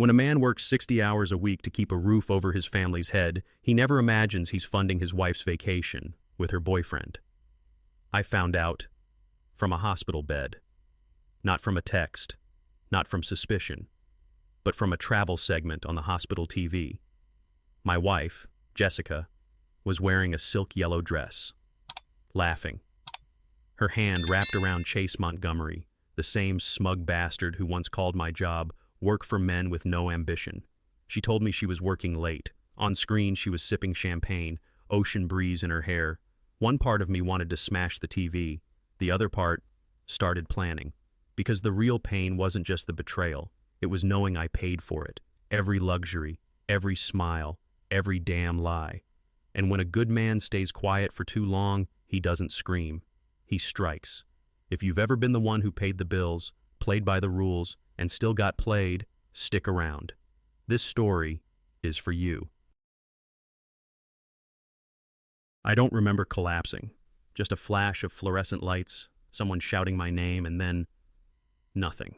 When a man works 60 hours a week to keep a roof over his family's head, he never imagines he's funding his wife's vacation with her boyfriend. I found out from a hospital bed. Not from a text, not from suspicion, but from a travel segment on the hospital TV. My wife, Jessica, was wearing a silk yellow dress, laughing. Her hand wrapped around Chase Montgomery, the same smug bastard who once called my job work for men with no ambition. She told me she was working late. On screen, she was sipping champagne, ocean breeze in her hair. One part of me wanted to smash the TV. The other part started planning. Because the real pain wasn't just the betrayal. It was knowing I paid for it. Every luxury, every smile, every damn lie. And when a good man stays quiet for too long, he doesn't scream. He strikes. If you've ever been the one who paid the bills, played by the rules, and still got played, stick around. This story is for you. I don't remember collapsing. Just a flash of fluorescent lights, someone shouting my name, and then nothing.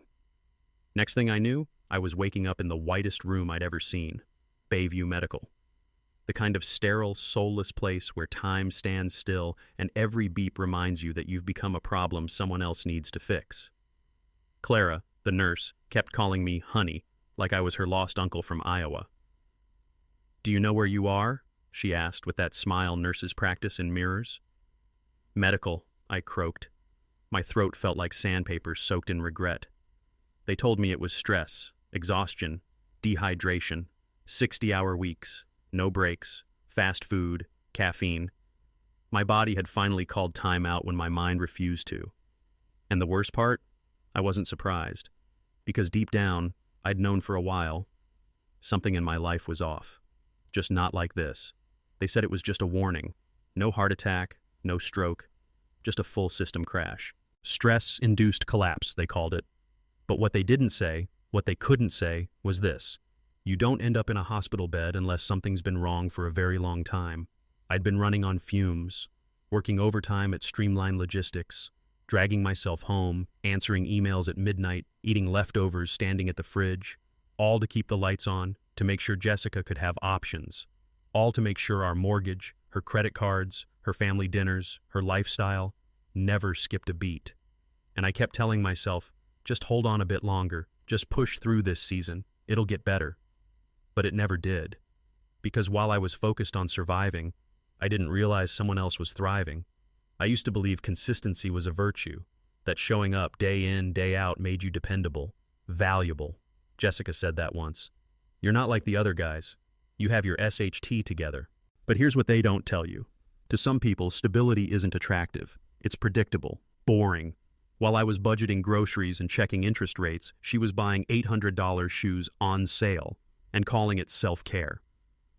Next thing I knew, I was waking up in the whitest room I'd ever seen, Bayview Medical. The kind of sterile, soulless place where time stands still and every beep reminds you that you've become a problem someone else needs to fix. Clara, the nurse, kept calling me honey, like I was her lost uncle from Iowa. "Do you know where you are?" she asked with that smile nurses practice in mirrors. "Medical," I croaked. My throat felt like sandpaper soaked in regret. They told me it was stress, exhaustion, dehydration, 60-hour weeks, no breaks, fast food, caffeine. My body had finally called time out when my mind refused to. And the worst part? I wasn't surprised. Because deep down, I'd known for a while, something in my life was off. Just not like this. They said it was just a warning. No heart attack, no stroke, just a full system crash. Stress-induced collapse, they called it. But what they didn't say, what they couldn't say, was this. You don't end up in a hospital bed unless something's been wrong for a very long time. I'd been running on fumes, working overtime at Streamline Logistics, dragging myself home, answering emails at midnight, eating leftovers standing at the fridge, all to keep the lights on, to make sure Jessica could have options, all to make sure our mortgage, her credit cards, her family dinners, her lifestyle, never skipped a beat. And I kept telling myself, just hold on a bit longer, just push through this season, it'll get better. But it never did. Because while I was focused on surviving, I didn't realize someone else was thriving. I used to believe consistency was a virtue, that showing up day in, day out made you dependable, valuable. Jessica said that once. You're not like the other guys. You have your SHT together. But here's what they don't tell you. To some people, stability isn't attractive. It's predictable, boring. While I was budgeting groceries and checking interest rates, she was buying $800 shoes on sale and calling it self-care.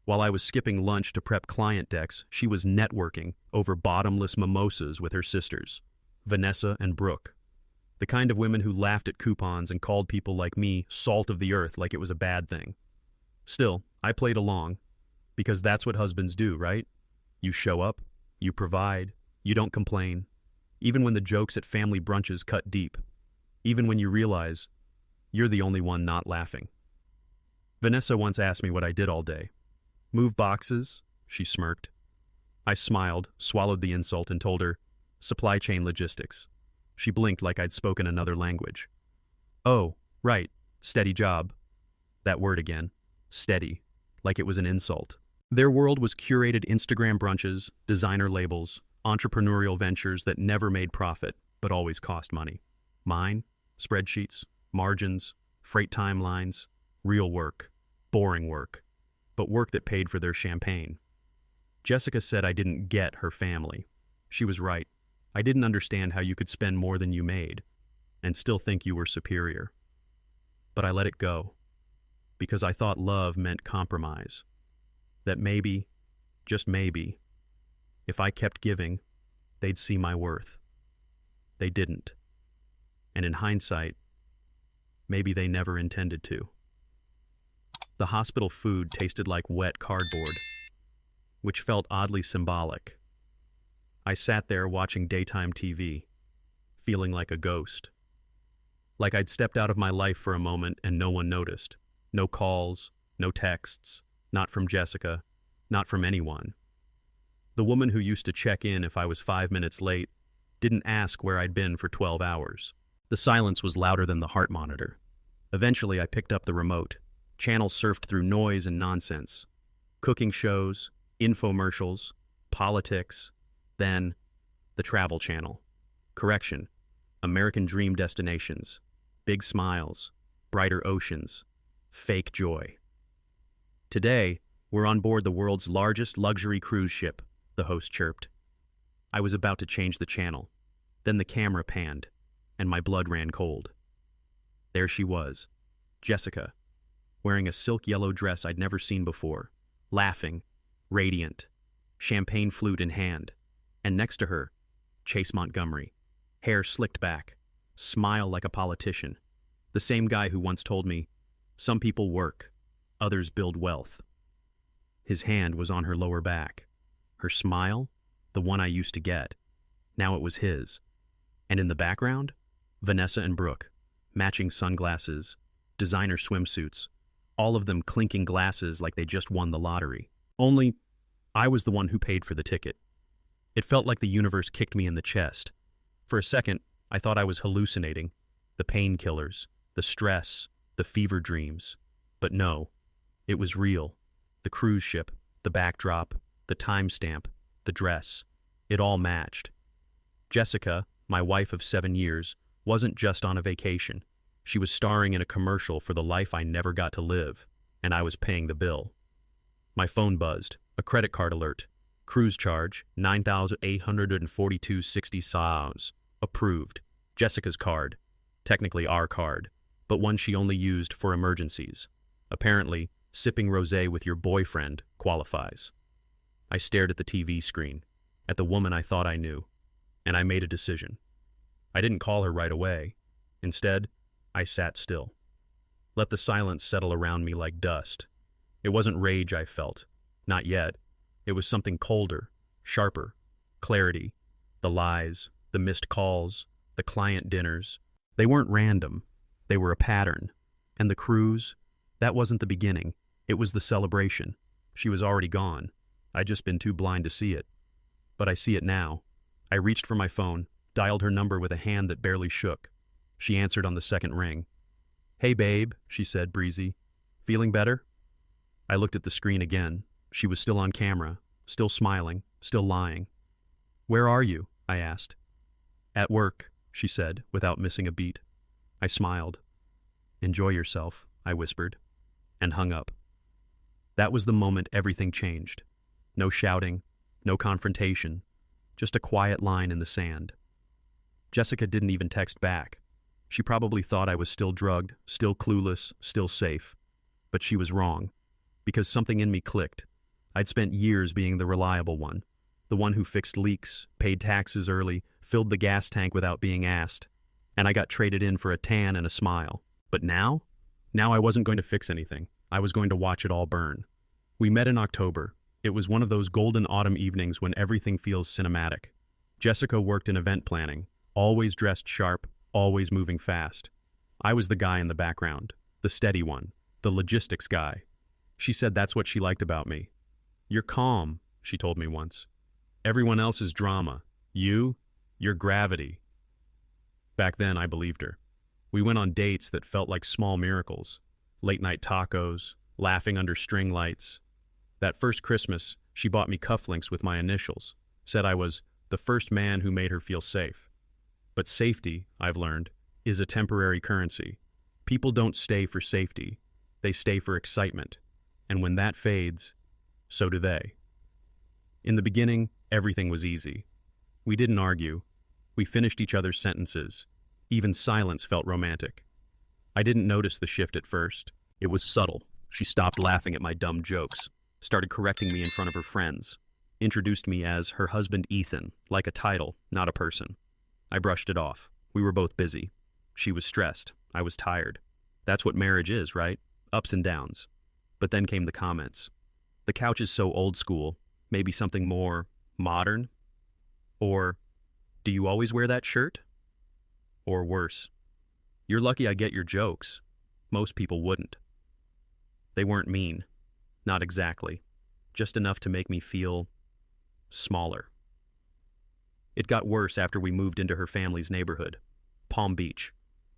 While I was skipping lunch to prep client decks, she was networking over bottomless mimosas with her sisters, Vanessa and Brooke. The kind of women who laughed at coupons and called people like me salt of the earth like it was a bad thing. Still, I played along, because that's what husbands do, right? You show up, you provide, you don't complain, even when the jokes at family brunches cut deep, even when you realize you're the only one not laughing. Vanessa once asked me what I did all day. Move boxes, she smirked. I smiled, swallowed the insult, and told her, supply chain logistics. She blinked like I'd spoken another language. Oh, right, steady job. That word again, steady, like it was an insult. Their world was curated Instagram brunches, designer labels, entrepreneurial ventures that never made profit, but always cost money. Mine, spreadsheets, margins, freight timelines, real work, boring work, but work that paid for their champagne. Jessica said I didn't get her family. She was right. I didn't understand how you could spend more than you made and still think you were superior. But I let it go, because I thought love meant compromise. That maybe, just maybe, if I kept giving, they'd see my worth. They didn't. And in hindsight, maybe they never intended to. The hospital food tasted like wet cardboard, which felt oddly symbolic. I sat there watching daytime TV, feeling like a ghost. Like I'd stepped out of my life for a moment and no one noticed. No calls, no texts, not from Jessica, not from anyone. The woman who used to check in if I was 5 minutes late didn't ask where I'd been for 12 hours. The silence was louder than the heart monitor. Eventually, I picked up the remote. Channels surfed through noise and nonsense. Cooking shows, infomercials, politics, then the Travel Channel. Correction, American dream destinations, big smiles, brighter oceans, fake joy. Today, we're on board the world's largest luxury cruise ship, the host chirped. I was about to change the channel. Then the camera panned, and my blood ran cold. There she was, Jessica, wearing a silk yellow dress I'd never seen before, laughing, radiant, champagne flute in hand, and next to her, Chase Montgomery, hair slicked back, smile like a politician, the same guy who once told me, "Some people work, others build wealth." His hand was on her lower back. Her smile, the one I used to get. Now it was his. And in the background, Vanessa and Brooke, matching sunglasses, designer swimsuits, all of them clinking glasses like they just won the lottery. Only, I was the one who paid for the ticket. It felt like the universe kicked me in the chest. For a second, I thought I was hallucinating. The painkillers, the stress, the fever dreams. But no, it was real. The cruise ship, the backdrop, the timestamp, the dress. It all matched. Jessica, my wife of 7 years, wasn't just on a vacation. She was starring in a commercial for the life I never got to live, and I was paying the bill. My phone buzzed, a credit card alert. Cruise charge, $9,842.60. Approved. Jessica's card. Technically our card, but one she only used for emergencies. Apparently, sipping rosé with your boyfriend qualifies. I stared at the TV screen, at the woman I thought I knew, and I made a decision. I didn't call her right away. Instead, I sat still. Let the silence settle around me like dust. It wasn't rage I felt. Not yet. It was something colder, sharper. Clarity. The lies, the missed calls, the client dinners. They weren't random. They were a pattern. And the cruise? That wasn't the beginning. It was the celebration. She was already gone. I'd just been too blind to see it. But I see it now. I reached for my phone, dialed her number with a hand that barely shook. She answered on the second ring. "Hey, babe," she said, breezy. "Feeling better?" I looked at the screen again. She was still on camera, still smiling, still lying. "Where are you?" I asked. "At work," she said, without missing a beat. I smiled. "Enjoy yourself," I whispered, and hung up. That was the moment everything changed. No shouting, no confrontation, just a quiet line in the sand. Jessica didn't even text back. She probably thought I was still drugged, still clueless, still safe. But she was wrong, because something in me clicked. I'd spent years being the reliable one, the one who fixed leaks, paid taxes early, filled the gas tank without being asked, and I got traded in for a tan and a smile. But now I wasn't going to fix anything. I was going to watch it all burn. We met in October. It was one of those golden autumn evenings when everything feels cinematic. Jessica worked in event planning, always dressed sharp, always moving fast. I was the guy in the background, the steady one, the logistics guy. She said that's what she liked about me. "You're calm," she told me once. "Everyone else is drama. You're gravity." Back then, I believed her. We went on dates that felt like small miracles. Late-night tacos, laughing under string lights. That first Christmas, she bought me cufflinks with my initials, said I was the first man who made her feel safe. But safety, I've learned, is a temporary currency. People don't stay for safety. They stay for excitement. And when that fades, so do they. In the beginning, everything was easy. We didn't argue. We finished each other's sentences. Even silence felt romantic. I didn't notice the shift at first. It was subtle. She stopped laughing at my dumb jokes, started correcting me in front of her friends, introduced me as her husband Ethan, like a title, not a person. I brushed it off. We were both busy. She was stressed. I was tired. That's what marriage is, right? Ups and downs. But then came the comments. "The couch is so old school. Maybe something more modern?" Or, "Do you always wear that shirt?" Or worse, "You're lucky I get your jokes. Most people wouldn't." They weren't mean. Not exactly. Just enough to make me feel smaller. It got worse after we moved into her family's neighborhood, Palm Beach,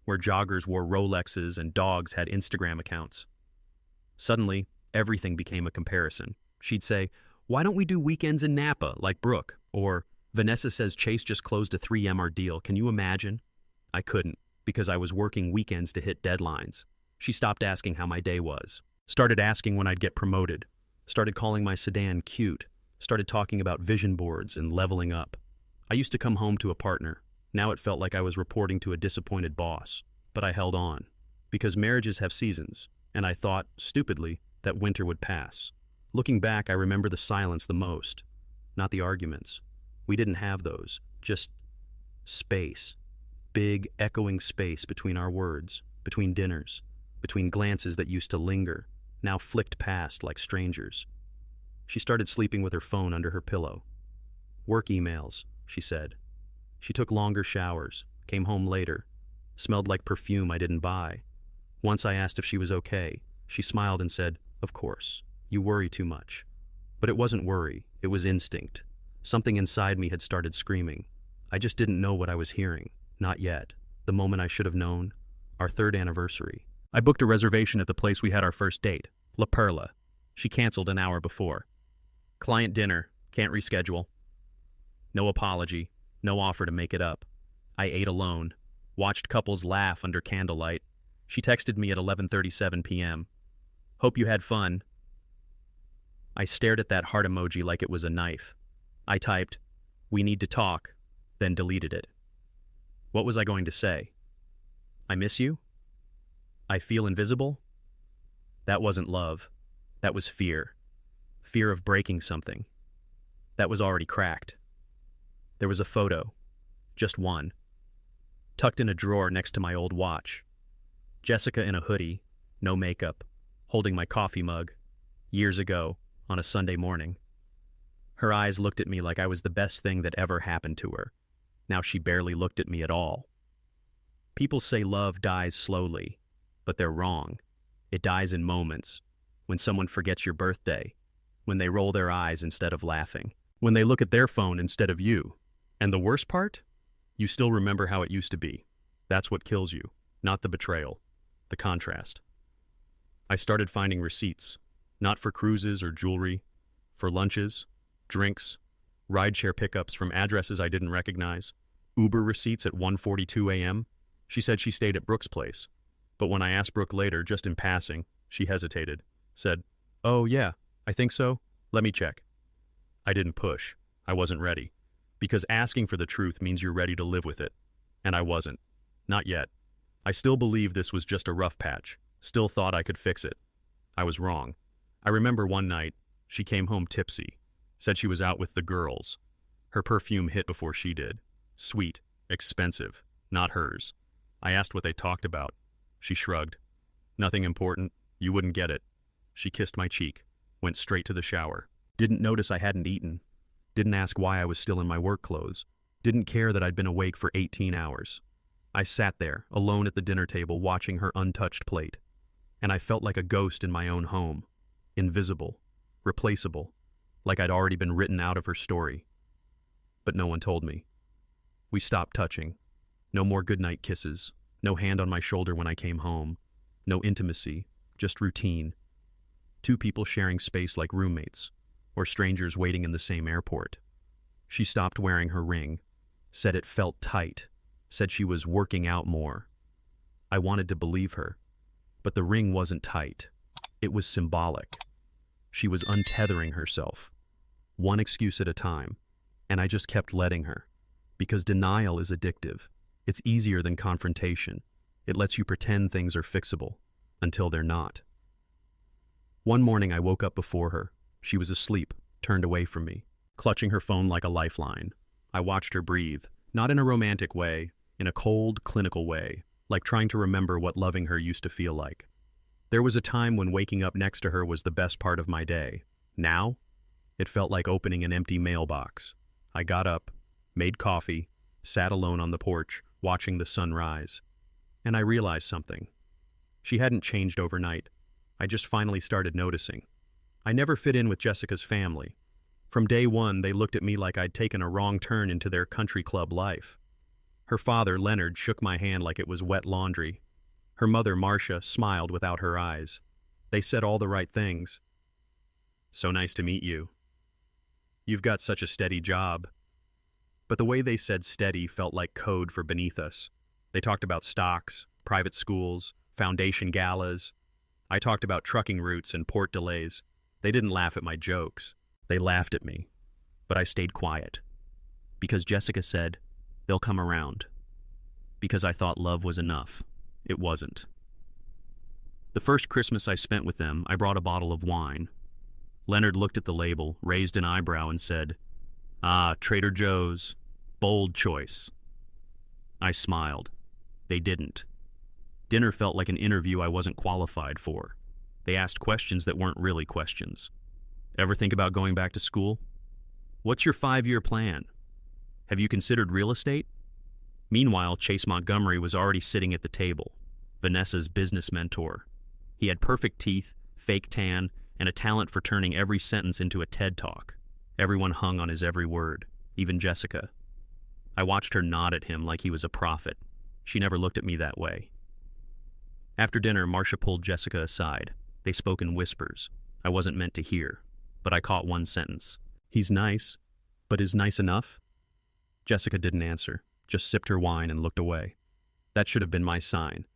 where joggers wore Rolexes and dogs had Instagram accounts. Suddenly, everything became a comparison. She'd say, "Why don't we do weekends in Napa, like Brooke?" Or, "Vanessa says Chase just closed a 3MR deal. Can you imagine?" I couldn't, because I was working weekends to hit deadlines. She stopped asking how my day was. Started asking when I'd get promoted. Started calling my sedan cute. Started talking about vision boards and leveling up. I used to come home to a partner. Now it felt like I was reporting to a disappointed boss. But I held on. Because marriages have seasons, and I thought, stupidly, that winter would pass. Looking back, I remember the silence the most. Not the arguments. We didn't have those. Just space. Big, echoing space between our words, between dinners, between glances that used to linger, now flicked past like strangers. She started sleeping with her phone under her pillow. "Work emails," she said. She took longer showers, came home later, smelled like perfume I didn't buy. Once I asked if she was okay. She smiled and said, "Of course, you worry too much." But it wasn't worry, it was instinct. Something inside me had started screaming. I just didn't know what I was hearing. Not yet. The moment I should have known. Our 3rd anniversary. I booked a reservation at the place we had our first date, La Perla. She canceled an hour before. Client dinner, can't reschedule. No apology, no offer to make it up. I ate alone, watched couples laugh under candlelight. She texted me at 11:37 p.m. "Hope you had fun." I stared at that heart emoji like it was a knife. I typed, "We need to talk," then deleted it. What was I going to say? "I miss you? I feel invisible?" That wasn't love. That was fear. Fear of breaking something. That was already cracked. There was a photo. Just one. Tucked in a drawer next to my old watch. Jessica in a hoodie, no makeup, holding my coffee mug. Years ago, on a Sunday morning. Her eyes looked at me like I was the best thing that ever happened to her. Now she barely looked at me at all. People say love dies slowly, but they're wrong. It dies in moments. When someone forgets your birthday. When they roll their eyes instead of laughing. When they look at their phone instead of you. And the worst part? You still remember how it used to be. That's what kills you, not the betrayal. The contrast. I started finding receipts. Not for cruises or jewelry. For lunches, drinks, rideshare pickups from addresses I didn't recognize, Uber receipts at 1:42 a.m. She said she stayed at Brooke's place. But when I asked Brooke later, just in passing, she hesitated, said, "Oh yeah, I think so. Let me check." I didn't push. I wasn't ready. Because asking for the truth means you're ready to live with it. And I wasn't. Not yet. I still believed this was just a rough patch. Still thought I could fix it. I was wrong. I remember one night, she came home tipsy. Said she was out with the girls. Her perfume hit before she did. Sweet, expensive, not hers. I asked what they talked about. She shrugged. "Nothing important. You wouldn't get it." She kissed my cheek. Went straight to the shower. Didn't notice I hadn't eaten. Didn't ask why I was still in my work clothes. Didn't care that I'd been awake for 18 hours. I sat there, alone at the dinner table, watching her untouched plate. And I felt like a ghost in my own home. Invisible. Replaceable. Like I'd already been written out of her story. But no one told me. We stopped touching. No more goodnight kisses. No hand on my shoulder when I came home. No intimacy. Just routine. Two people sharing space like roommates. Or strangers waiting in the same airport. She stopped wearing her ring. Said it felt tight. Said she was working out more. I wanted to believe her. But the ring wasn't tight. It was symbolic. She was untethering herself. One excuse at a time. And I just kept letting her. Because denial is addictive. It's easier than confrontation. It lets you pretend things are fixable. Until they're not. One morning I woke up before her. She was asleep, turned away from me, clutching her phone like a lifeline. I watched her breathe, not in a romantic way, in a cold, clinical way, like trying to remember what loving her used to feel like. There was a time when waking up next to her was the best part of my day. Now, it felt like opening an empty mailbox. I got up, made coffee, sat alone on the porch, watching the sun rise. And I realized something. She hadn't changed overnight. I just finally started noticing. I never fit in with Jessica's family. From day one, they looked at me like I'd taken a wrong turn into their country club life. Her father, Leonard, shook my hand like it was wet laundry. Her mother, Marcia, smiled without her eyes. They said all the right things. "So nice to meet you. You've got such a steady job." But the way they said steady felt like code for beneath us. They talked about stocks, private schools, foundation galas. I talked about trucking routes and port delays. They didn't laugh at my jokes. They laughed at me. But I stayed quiet. Because Jessica said, "They'll come around." Because I thought love was enough. It wasn't. The first Christmas I spent with them, I brought a bottle of wine. Leonard looked at the label, raised an eyebrow, and said, "Ah, Trader Joe's. Bold choice." I smiled. They didn't. Dinner felt like an interview I wasn't qualified for. They asked questions that weren't really questions. "Ever think about going back to school? What's your 5-year plan? Have you considered real estate?" Meanwhile, Chase Montgomery was already sitting at the table, Vanessa's business mentor. He had perfect teeth, fake tan, and a talent for turning every sentence into a TED Talk. Everyone hung on his every word, even Jessica. I watched her nod at him like he was a prophet. She never looked at me that way. After dinner, Marcia pulled Jessica aside. They spoke in whispers. I wasn't meant to hear, but I caught one sentence. "He's nice, but is nice enough?" Jessica didn't answer, just sipped her wine and looked away. That should have been my sign,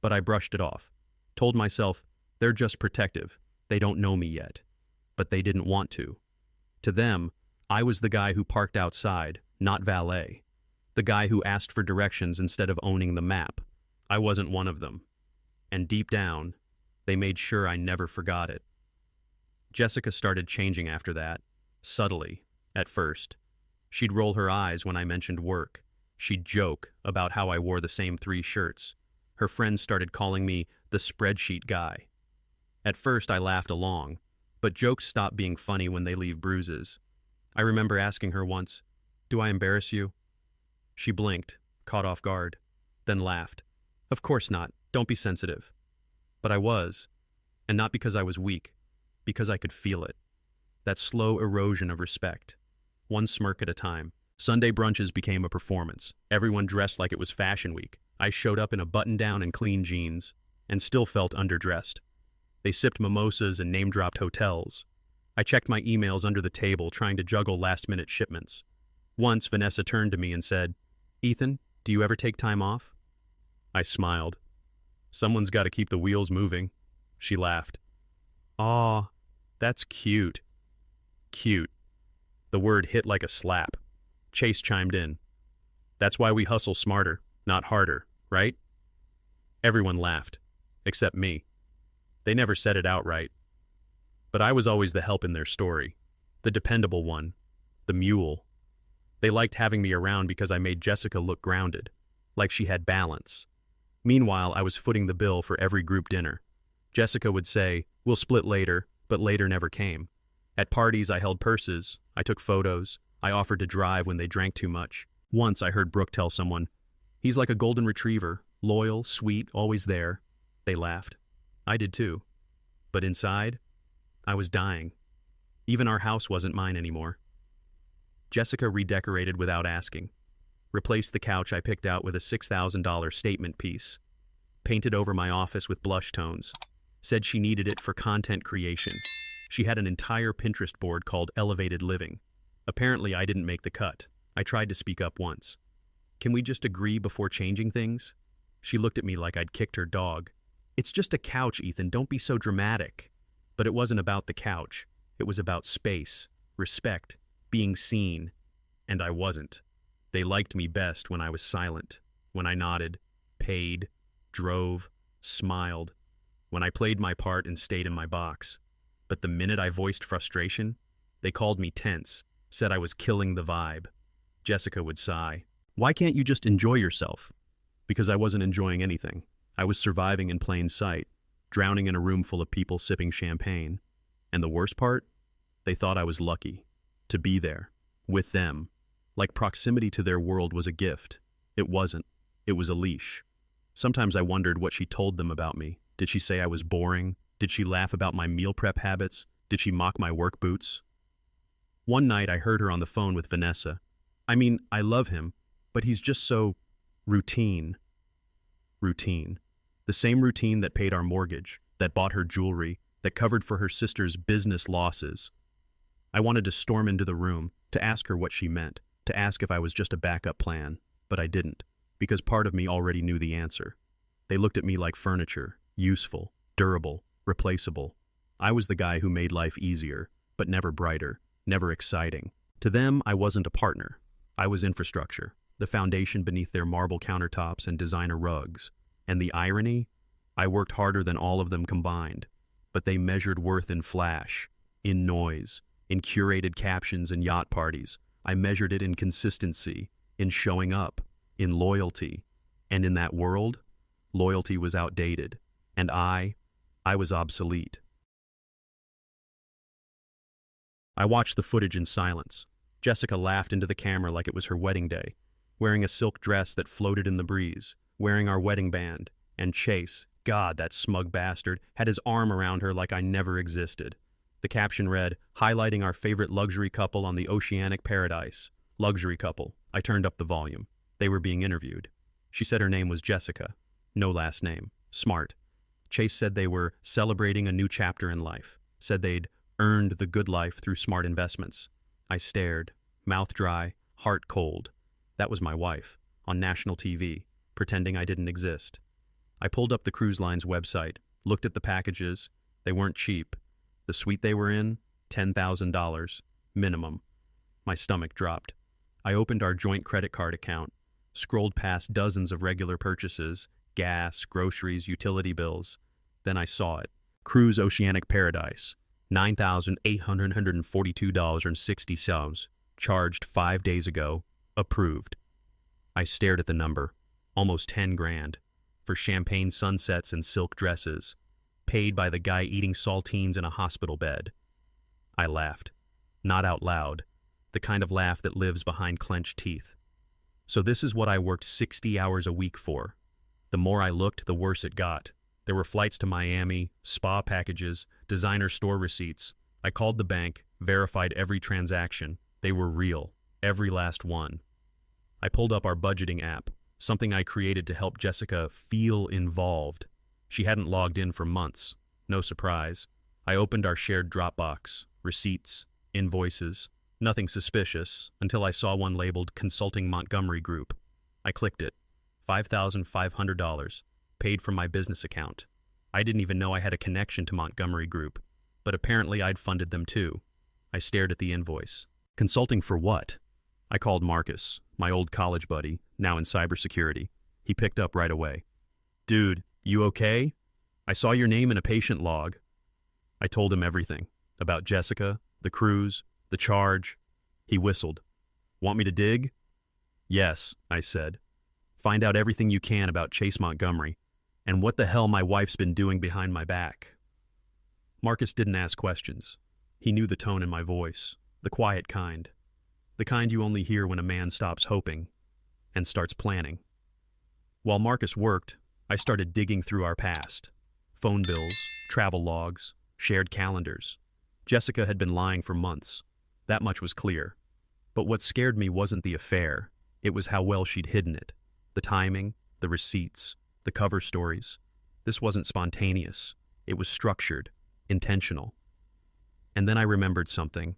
but I brushed it off. Told myself, they're just protective. They don't know me yet. But they didn't want to. To them, I was the guy who parked outside, not valet. The guy who asked for directions instead of owning the map. I wasn't one of them. And deep down, they made sure I never forgot it. Jessica started changing after that, subtly, at first. She'd roll her eyes when I mentioned work. She'd joke about how I wore the same 3 shirts. Her friends started calling me the spreadsheet guy. At first, I laughed along, but jokes stop being funny when they leave bruises. I remember asking her once, "Do I embarrass you?" She blinked, caught off guard, then laughed. "Of course not. Don't be sensitive." But I was, and not because I was weak, because I could feel it. That slow erosion of respect, one smirk at a time. Sunday brunches became a performance. Everyone dressed like it was Fashion Week. I showed up in a button-down and clean jeans, and still felt underdressed. They sipped mimosas and name-dropped hotels. I checked my emails under the table, trying to juggle last-minute shipments. Once, Vanessa turned to me and said, "Ethan, do you ever take time off?" I smiled. "Someone's got to keep the wheels moving." She laughed. "Aw, that's cute." Cute. The word hit like a slap. Chase chimed in. "That's why we hustle smarter, not harder, right?" Everyone laughed, except me. They never said it outright. But I was always the help in their story, the dependable one, the mule. They liked having me around because I made Jessica look grounded, like she had balance. Meanwhile, I was footing the bill for every group dinner. Jessica would say, "We'll split later," but later never came. At parties, I held purses, I took photos, I offered to drive when they drank too much. Once I heard Brooke tell someone, "He's like a golden retriever, loyal, sweet, always there." They laughed. I did too. But inside, I was dying. Even our house wasn't mine anymore. Jessica redecorated without asking. Replaced the couch I picked out with a $6,000 statement piece. Painted over my office with blush tones. Said she needed it for content creation. She had an entire Pinterest board called Elevated Living. Apparently, I didn't make the cut. I tried to speak up once. "Can we just agree before changing things?" She looked at me like I'd kicked her dog. "It's just a couch, Ethan. Don't be so dramatic." But it wasn't about the couch. It was about space, respect, being seen. And I wasn't. They liked me best when I was silent, when I nodded, paid, drove, smiled, when I played my part and stayed in my box. But the minute I voiced frustration, they called me tense, said I was killing the vibe. Jessica would sigh. "Why can't you just enjoy yourself?" Because I wasn't enjoying anything. I was surviving in plain sight, drowning in a room full of people sipping champagne. And the worst part? They thought I was lucky to be there, with them. Like proximity to their world was a gift. It wasn't. It was a leash. Sometimes I wondered what she told them about me. Did she say I was boring, Did she laugh about my meal prep habits? Did she mock my work boots? One night I heard her on the phone with Vanessa. I mean, I love him, but he's just so routine. Routine. The same routine that paid our mortgage, that bought her jewelry, that covered for her sister's business losses. I wanted to storm into the room, to ask her what she meant, to ask if I was just a backup plan, but I didn't, because part of me already knew the answer. They looked at me like furniture, useful, durable, replaceable. I was the guy who made life easier, but never brighter, never exciting. To them, I wasn't a partner. I was infrastructure, the foundation beneath their marble countertops and designer rugs. And the irony? I worked harder than all of them combined, but they measured worth in flash, in noise, in curated captions and yacht parties. I measured it in consistency, in showing up, in loyalty. And in that world, loyalty was outdated, and I was obsolete. I watched the footage in silence. Jessica laughed into the camera like it was her wedding day, wearing a silk dress that floated in the breeze, wearing our wedding band, and Chase, God, that smug bastard, had his arm around her like I never existed. The caption read, highlighting our favorite luxury couple on the oceanic paradise. Luxury couple. I turned up the volume. They were being interviewed. She said her name was Jessica. No last name. Smart. Chase said they were celebrating a new chapter in life. Said they'd earned the good life through smart investments. I stared, mouth dry, heart cold. That was my wife, on national TV, pretending I didn't exist. I pulled up the cruise line's website, looked at the packages. They weren't cheap. The suite they were in, $10,000, minimum. My stomach dropped. I opened our joint credit card account, scrolled past dozens of regular purchases, gas, groceries, utility bills. Then I saw it. Cruise Oceanic Paradise, $9,842.60, charged 5 days ago, approved. I stared at the number, almost 10 grand, for champagne sunsets and silk dresses, paid by the guy eating saltines in a hospital bed. I laughed, not out loud, the kind of laugh that lives behind clenched teeth. So this is what I worked 60 hours a week for. The more I looked, the worse it got. There were flights to Miami, spa packages, designer store receipts. I called the bank, verified every transaction. They were real, every last one. I pulled up our budgeting app, something I created to help Jessica feel involved. She hadn't logged in for months. No surprise. I opened our shared Dropbox, receipts, invoices, nothing suspicious, until I saw one labeled Consulting Montgomery Group. I clicked it. $5,500, paid from my business account. I didn't even know I had a connection to Montgomery Group, but apparently I'd funded them too. I stared at the invoice. Consulting for what? I called Marcus, my old college buddy, now in cybersecurity. He picked up right away. Dude, you okay? I saw your name in a patient log. I told him everything, about Jessica, the cruise, the charge. He whistled. Want me to dig? Yes, I said. Find out everything you can about Chase Montgomery, and what the hell my wife's been doing behind my back. Marcus didn't ask questions. He knew the tone in my voice, the quiet kind. The kind you only hear when a man stops hoping and starts planning. While Marcus worked, I started digging through our past. Phone bills, travel logs, shared calendars. Jessica had been lying for months. That much was clear. But what scared me wasn't the affair. It was how well she'd hidden it. The timing, the receipts, the cover stories. This wasn't spontaneous. It was structured, intentional. And then I remembered something.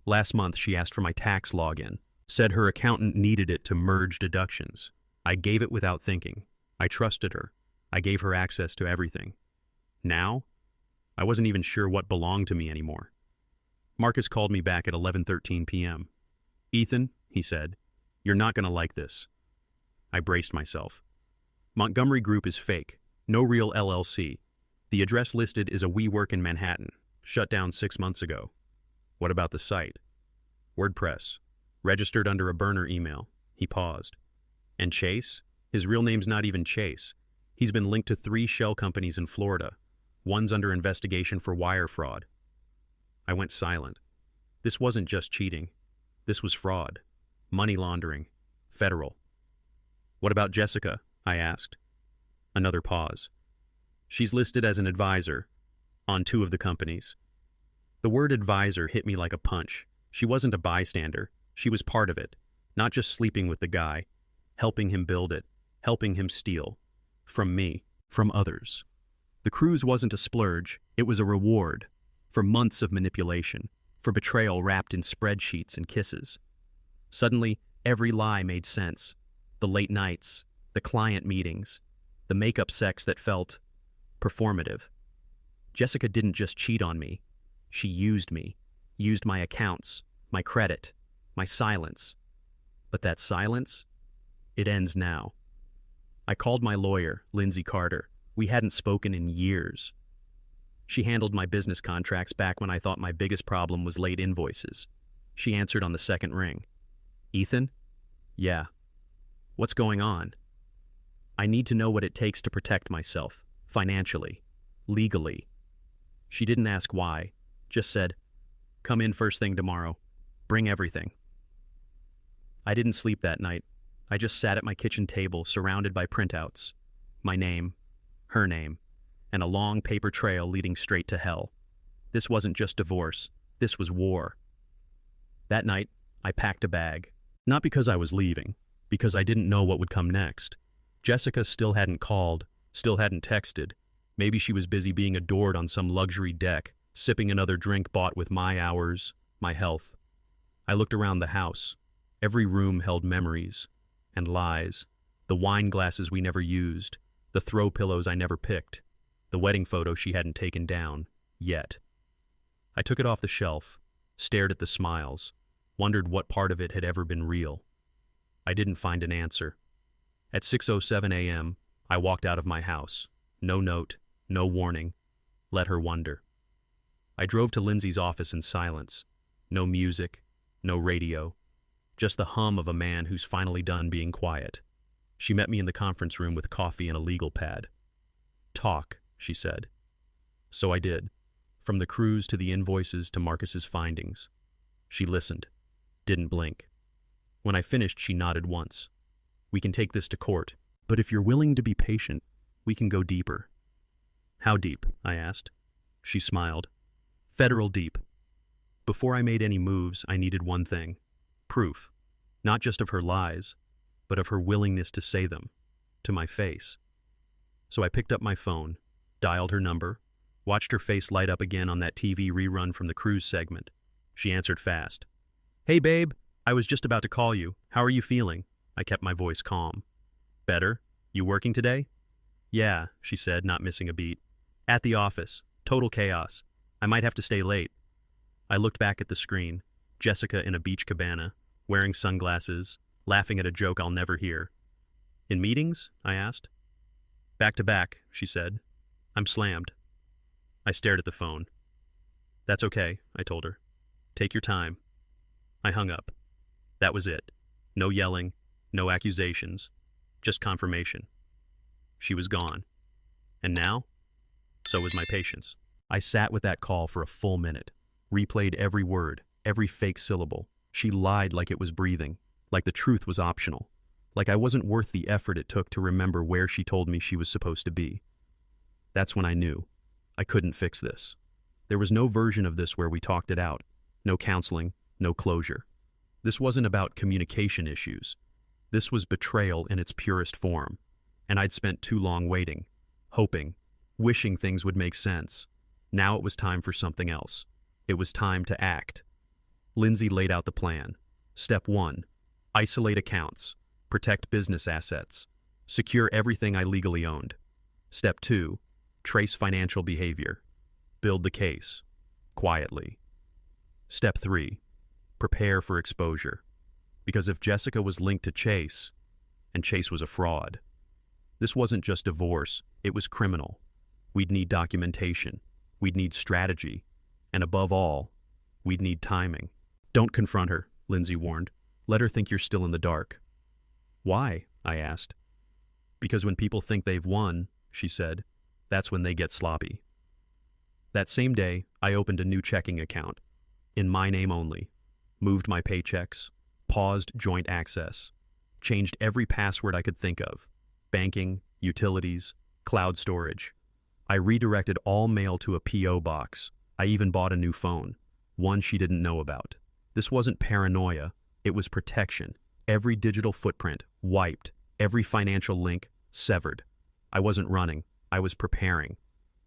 Last month she asked for my tax login, said her accountant needed it to merge deductions. I gave it without thinking. I trusted her. I gave her access to everything. Now, I wasn't even sure what belonged to me anymore. Marcus called me back at 11:13 p.m. Ethan, he said, you're not going to like this. I braced myself. Montgomery Group is fake. No real LLC. The address listed is a WeWork in Manhattan, shut down 6 months ago. What about the site? WordPress. Registered under a burner email. He paused. And Chase? His real name's not even Chase. He's been linked to 3 shell companies in Florida. One's under investigation for wire fraud. I went silent. This wasn't just cheating. This was fraud. Money laundering. Federal. What about Jessica? I asked. Another pause. She's listed as an advisor. on two of the companies. The word advisor hit me like a punch. She wasn't a bystander. She was part of it, not just sleeping with the guy, helping him build it, helping him steal. From me, from others. The cruise wasn't a splurge, it was a reward. For months of manipulation, for betrayal wrapped in spreadsheets and kisses. Suddenly, every lie made sense. The late nights, the client meetings, the makeup sex that felt performative. Jessica didn't just cheat on me. She used me, used my accounts, my credit, my silence. But that silence, it ends now. I called my lawyer, Lindsay Carter. We hadn't spoken in years. She handled my business contracts back when I thought my biggest problem was late invoices. She answered on the second ring. Ethan? Yeah. What's going on? I need to know what it takes to protect myself, financially, legally. She didn't ask why, just said, come in first thing tomorrow. Bring everything. I didn't sleep that night. I just sat at my kitchen table surrounded by printouts. My name, her name, and a long paper trail leading straight to hell. This wasn't just divorce. This was war. That night, I packed a bag. Not because I was leaving, because I didn't know what would come next. Jessica still hadn't called, still hadn't texted. Maybe she was busy being adored on some luxury deck, sipping another drink bought with my hours, my health. I looked around the house. Every room held memories and lies. The wine glasses we never used, the throw pillows I never picked, the wedding photo she hadn't taken down, yet. I took it off the shelf, stared at the smiles, wondered what part of it had ever been real. I didn't find an answer. At 6:07 a.m., I walked out of my house. No note, no warning. Let her wonder. I drove to Lindsay's office in silence. No music, no radio. Just the hum of a man who's finally done being quiet. She met me in the conference room with coffee and a legal pad. Talk, she said. So I did. From the cruise to the invoices to Marcus's findings. She listened. Didn't blink. When I finished, she nodded once. We can take this to court, but if you're willing to be patient, we can go deeper. How deep? I asked. She smiled. Federal deep. Before I made any moves, I needed one thing. Proof. Not just of her lies, but of her willingness to say them. To my face. So I picked up my phone, dialed her number, watched her face light up again on that TV rerun from the cruise segment. She answered fast. Hey babe, I was just about to call you. How are you feeling? I kept my voice calm. Better? You working today? Yeah, she said, not missing a beat. At the office. Total chaos. I might have to stay late. I looked back at the screen. Jessica in a beach cabana, wearing sunglasses, laughing at a joke I'll never hear. In meetings? I asked. Back to back, she said. I'm slammed. I stared at the phone. That's okay, I told her. Take your time. I hung up. That was it. No yelling, no accusations, just confirmation. She was gone. And now? So was my patience. I sat with that call for a full minute, replayed every word, every fake syllable. She lied like it was breathing, like the truth was optional, like I wasn't worth the effort it took to remember where she told me she was supposed to be. That's when I knew. I couldn't fix this. There was no version of this where we talked it out. No counseling, no closure. This wasn't about communication issues. This was betrayal in its purest form. And I'd spent too long waiting, hoping, wishing things would make sense. Now it was time for something else. It was time to act. Lindsay laid out the plan. Step 1, isolate accounts, protect business assets, secure everything I legally owned. Step 2, trace financial behavior, build the case, quietly. Step 3, prepare for exposure. Because if Jessica was linked to Chase, and Chase was a fraud, this wasn't just divorce, it was criminal. We'd need documentation, we'd need strategy, and above all, we'd need timing. Don't confront her, Lindsay warned. Let her think you're still in the dark. Why? I asked. Because when people think they've won, she said, that's when they get sloppy. That same day, I opened a new checking account, in my name only, moved my paychecks, paused joint access, changed every password I could think of, banking, utilities, cloud storage. I redirected all mail to a P.O. box. I even bought a new phone, one she didn't know about. This wasn't paranoia, it was protection. Every digital footprint wiped, every financial link severed. I wasn't running, I was preparing.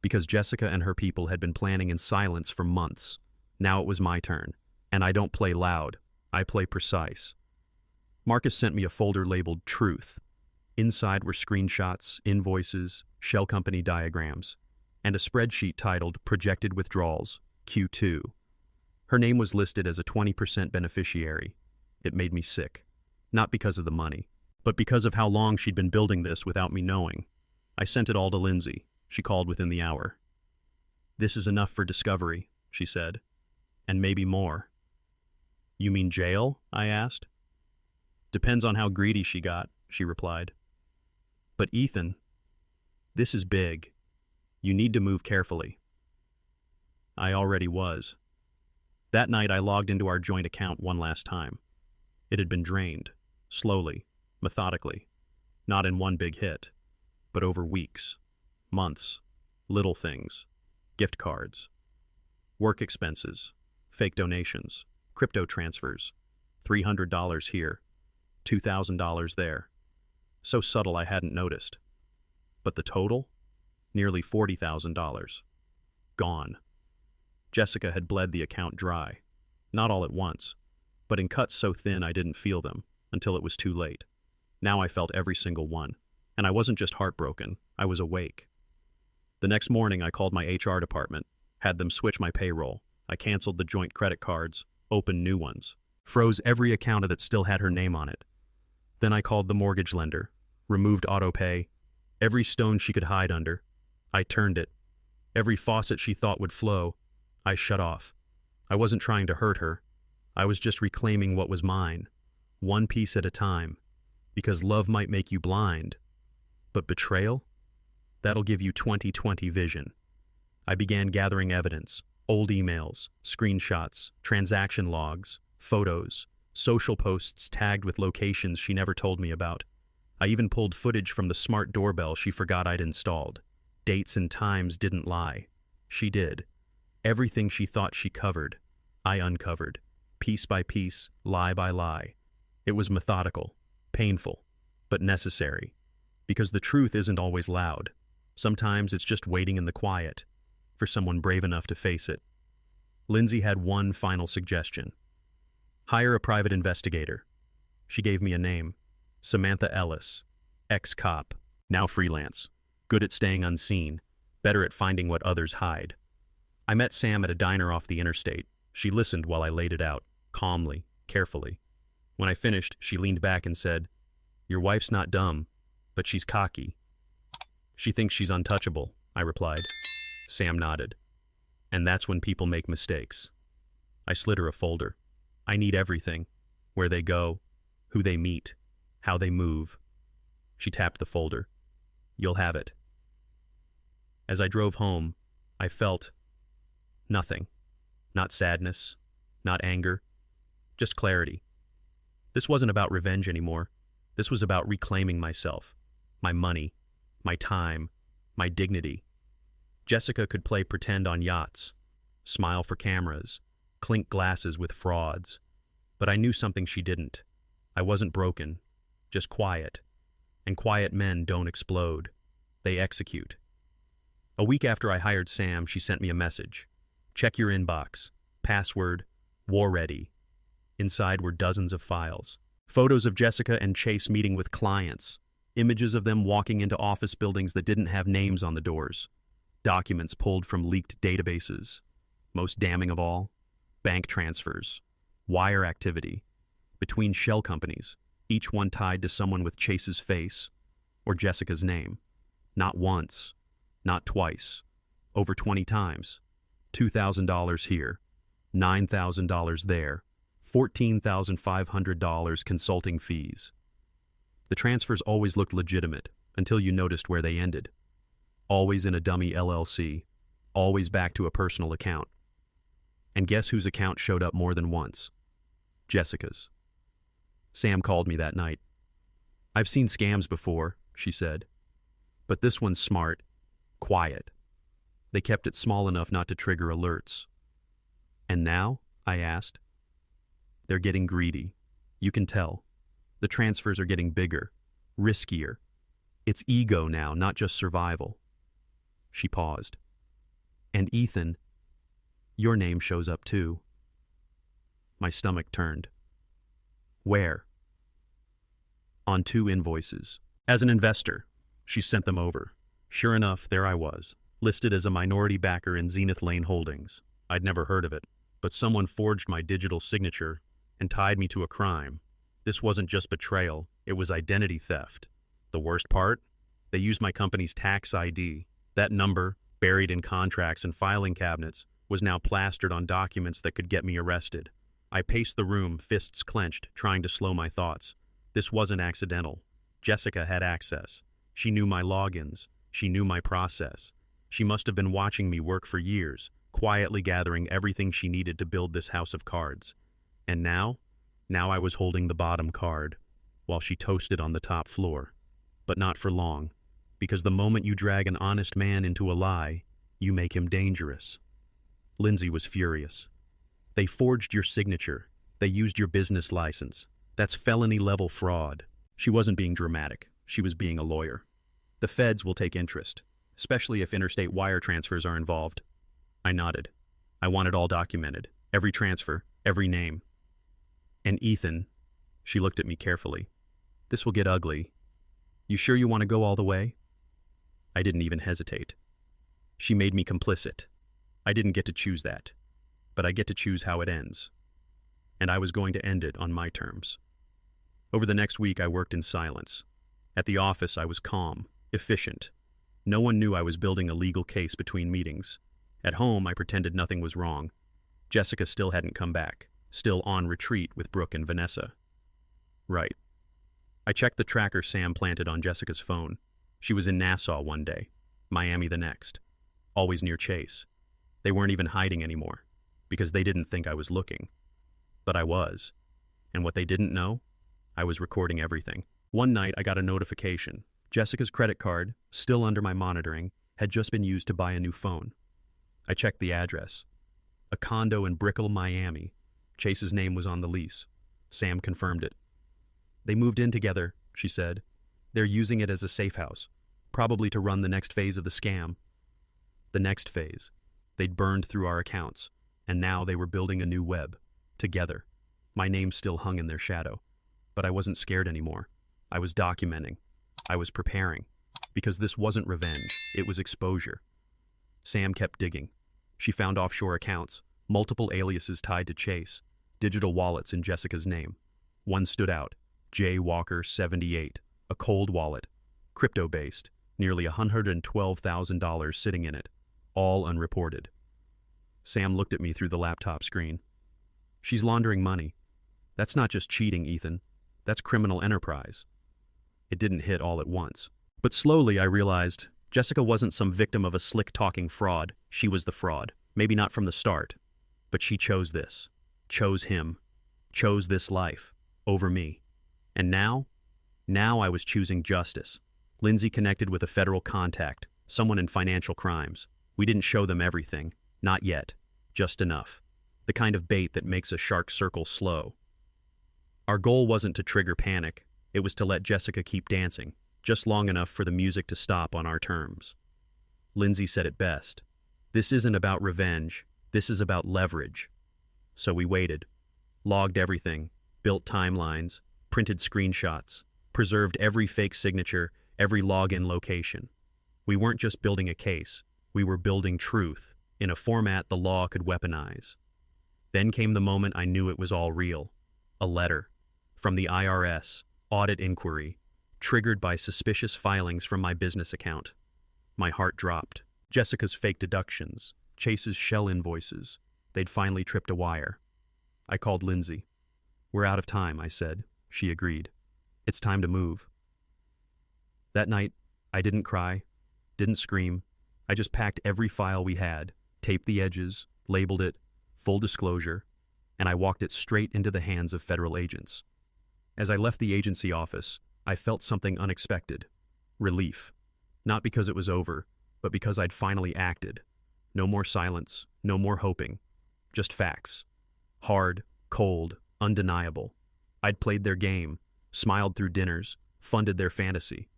Because Jessica and her people had been planning in silence for months. Now it was my turn. And I don't play loud, I play precise. Marcus sent me a folder labeled Truth. Inside were screenshots, invoices, shell company diagrams, and a spreadsheet titled Projected Withdrawals, Q2. Her name was listed as a 20% beneficiary. It made me sick. Not because of the money, but because of how long she'd been building this without me knowing. I sent it all to Lindsay. She called within the hour. "This is enough for discovery," she said. "And maybe more." "You mean jail?" I asked. "Depends on how greedy she got," she replied. "But Ethan, this is big. You need to move carefully." I already was. That night I logged into our joint account one last time. It had been drained, slowly, methodically, not in one big hit, but over weeks, months, little things, gift cards, work expenses, fake donations, crypto transfers, $300 here, $2,000 there. So subtle I hadn't noticed. But the total? Nearly $40,000. Gone. Jessica had bled the account dry. Not all at once, but in cuts so thin I didn't feel them until it was too late. Now I felt every single one. And I wasn't just heartbroken, I was awake. The next morning I called my HR department, had them switch my payroll. I canceled the joint credit cards, opened new ones, froze every account that still had her name on it. Then I called the mortgage lender, removed autopay, every stone she could hide under. I turned it. Every faucet she thought would flow, I shut off. I wasn't trying to hurt her. I was just reclaiming what was mine, one piece at a time, because love might make you blind, but betrayal? That'll give you 20/20 vision. I began gathering evidence, old emails, screenshots, transaction logs, photos, social posts tagged with locations she never told me about. I even pulled footage from the smart doorbell she forgot I'd installed. Dates and times didn't lie. She did. Everything she thought she covered, I uncovered, piece by piece, lie by lie. It was methodical, painful, but necessary. Because the truth isn't always loud. Sometimes it's just waiting in the quiet for someone brave enough to face it. Lindsay had one final suggestion. Hire a private investigator. She gave me a name. Samantha Ellis, ex-cop, now freelance, good at staying unseen, better at finding what others hide. I met Sam at a diner off the interstate. She listened while I laid it out, calmly, carefully. When I finished, she leaned back and said, "Your wife's not dumb, but she's cocky." "She thinks she's untouchable," I replied. Sam nodded. "And that's when people make mistakes." I slid her a folder. I need everything. Where they go, who they meet, how they move. She tapped the folder. "You'll have it." As I drove home, I felt nothing. Not sadness, not anger, just clarity. This wasn't about revenge anymore. This was about reclaiming myself, my money, my time, my dignity. Jessica could play pretend on yachts, smile for cameras, clink glasses with frauds. But I knew something she didn't. I wasn't broken, just quiet. And quiet men don't explode. They execute. A week after I hired Sam, she sent me a message. "Check your inbox. Password, war ready." Inside were dozens of files. Photos of Jessica and Chase meeting with clients. Images of them walking into office buildings that didn't have names on the doors. Documents pulled from leaked databases. Most damning of all, bank transfers. Wire activity. Between shell companies, each one tied to someone with Chase's face or Jessica's name. Not once, not twice, over 20 times. $2,000 here, $9,000 there, $14,500 consulting fees. The transfers always looked legitimate until you noticed where they ended. Always in a dummy LLC, always back to a personal account. And guess whose account showed up more than once? Jessica's. Sam called me that night. "I've seen scams before," she said. "But this one's smart, quiet, They kept it small enough not to trigger alerts. And now? I asked. They're getting greedy. You can tell. The transfers are getting bigger, riskier. It's ego now, not just survival. She paused. And Ethan, your name shows up too. My stomach turned. Where? On 2 invoices. As an investor, she sent them over. Sure enough, there I was, listed as a minority backer in Zenith Lane Holdings. I'd never heard of it, but someone forged my digital signature and tied me to a crime. This wasn't just betrayal, it was identity theft. The worst part? They used my company's tax ID. That number, buried in contracts and filing cabinets, was now plastered on documents that could get me arrested. I paced the room, fists clenched, trying to slow my thoughts. This wasn't accidental. Jessica had access. She knew my logins. She knew my process. She must have been watching me work for years, quietly gathering everything she needed to build this house of cards. And now I was holding the bottom card, while she toasted on the top floor. But not for long, because the moment you drag an honest man into a lie, you make him dangerous. Lindsay was furious. They forged your signature. They used your business license. That's felony-level fraud. She wasn't being dramatic. She was being a lawyer. The feds will take interest, especially if interstate wire transfers are involved. I nodded. I want it all documented. Every transfer, every name. And Ethan, she looked at me carefully. This will get ugly. You sure you want to go all the way? I didn't even hesitate. She made me complicit. I didn't get to choose that, but I get to choose how it ends. And I was going to end it on my terms. Over the next week, I worked in silence. At the office, I was calm, efficient. No one knew I was building a legal case between meetings. At home, I pretended nothing was wrong. Jessica still hadn't come back, still on retreat with Brooke and Vanessa. Right. I checked the tracker Sam planted on Jessica's phone. She was in Nassau one day, Miami the next, always near Chase. They weren't even hiding anymore, because they didn't think I was looking. But I was. And what they didn't know? I was recording everything. One night, I got a notification. Jessica's credit card, still under my monitoring, had just been used to buy a new phone. I checked the address. A condo in Brickell, Miami. Chase's name was on the lease. Sam confirmed it. They moved in together, she said. They're using it as a safe house, probably to run the next phase of the scam. The next phase. They'd burned through our accounts, and now they were building a new web, together. My name still hung in their shadow, but I wasn't scared anymore. I was documenting. I was preparing, because this wasn't revenge, it was exposure. Sam kept digging. She found offshore accounts, multiple aliases tied to Chase, digital wallets in Jessica's name. One stood out, J. Walker 78, a cold wallet, crypto-based, nearly $112,000 sitting in it, all unreported. Sam looked at me through the laptop screen. She's laundering money. That's not just cheating, Ethan. That's criminal enterprise. It didn't hit all at once. But slowly I realized Jessica wasn't some victim of a slick-talking fraud. She was the fraud. Maybe not from the start. But she chose this. Chose him. Chose this life. Over me. And now I was choosing justice. Lindsay connected with a federal contact, someone in financial crimes. We didn't show them everything. Not yet. Just enough. The kind of bait that makes a shark circle slow. Our goal wasn't to trigger panic. It was to let Jessica keep dancing, just long enough for the music to stop on our terms. Lindsay said it best. This isn't about revenge. This is about leverage. So we waited. Logged everything. Built timelines. Printed screenshots. Preserved every fake signature, every login location. We weren't just building a case. We were building truth, in a format the law could weaponize. Then came the moment I knew it was all real. A letter. From the IRS. Audit inquiry. Triggered by suspicious filings from my business account. My heart dropped. Jessica's fake deductions. Chase's shell invoices. They'd finally tripped a wire. I called Lindsay. We're out of time, I said. She agreed. It's time to move. That night, I didn't cry, didn't scream. I just packed every file we had, taped the edges, labeled it, full disclosure, and I walked it straight into the hands of federal agents. As I left the agency office, I felt something unexpected. Relief. Not because it was over, but because I'd finally acted. No more silence, no more hoping. Just facts. Hard, cold, undeniable. I'd played their game, smiled through dinners, funded their fantasy.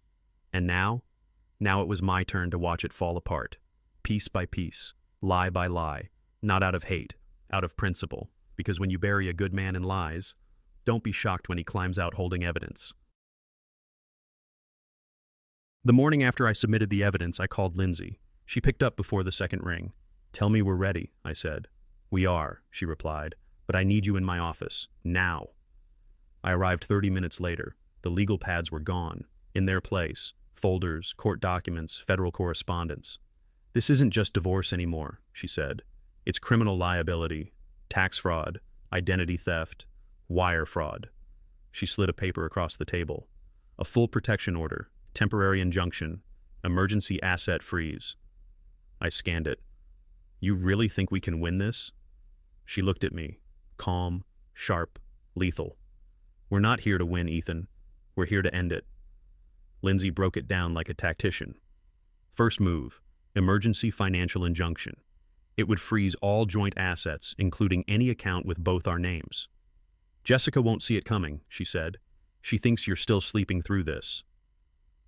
And now? Now it was my turn to watch it fall apart. Piece by piece, lie by lie. Not out of hate, out of principle. Because when you bury a good man in lies, don't be shocked when he climbs out holding evidence. The morning after I submitted the evidence, I called Lindsay. She picked up before the second ring. "Tell me we're ready," I said. "We are," she replied, "but I need you in my office, now." I arrived 30 minutes later. The legal pads were gone. In their place, folders, court documents, federal correspondence. "This isn't just divorce anymore," she said. "It's criminal liability, tax fraud, identity theft, wire fraud." She slid a paper across the table. "A full protection order, temporary injunction, emergency asset freeze." I scanned it. "You really think we can win this?" She looked at me, calm, sharp, lethal. "We're not here to win, Ethan. We're here to end it." Lindsay broke it down like a tactician. First move, emergency financial injunction. It would freeze all joint assets, including any account with both our names. "Jessica won't see it coming," she said. "She thinks you're still sleeping through this."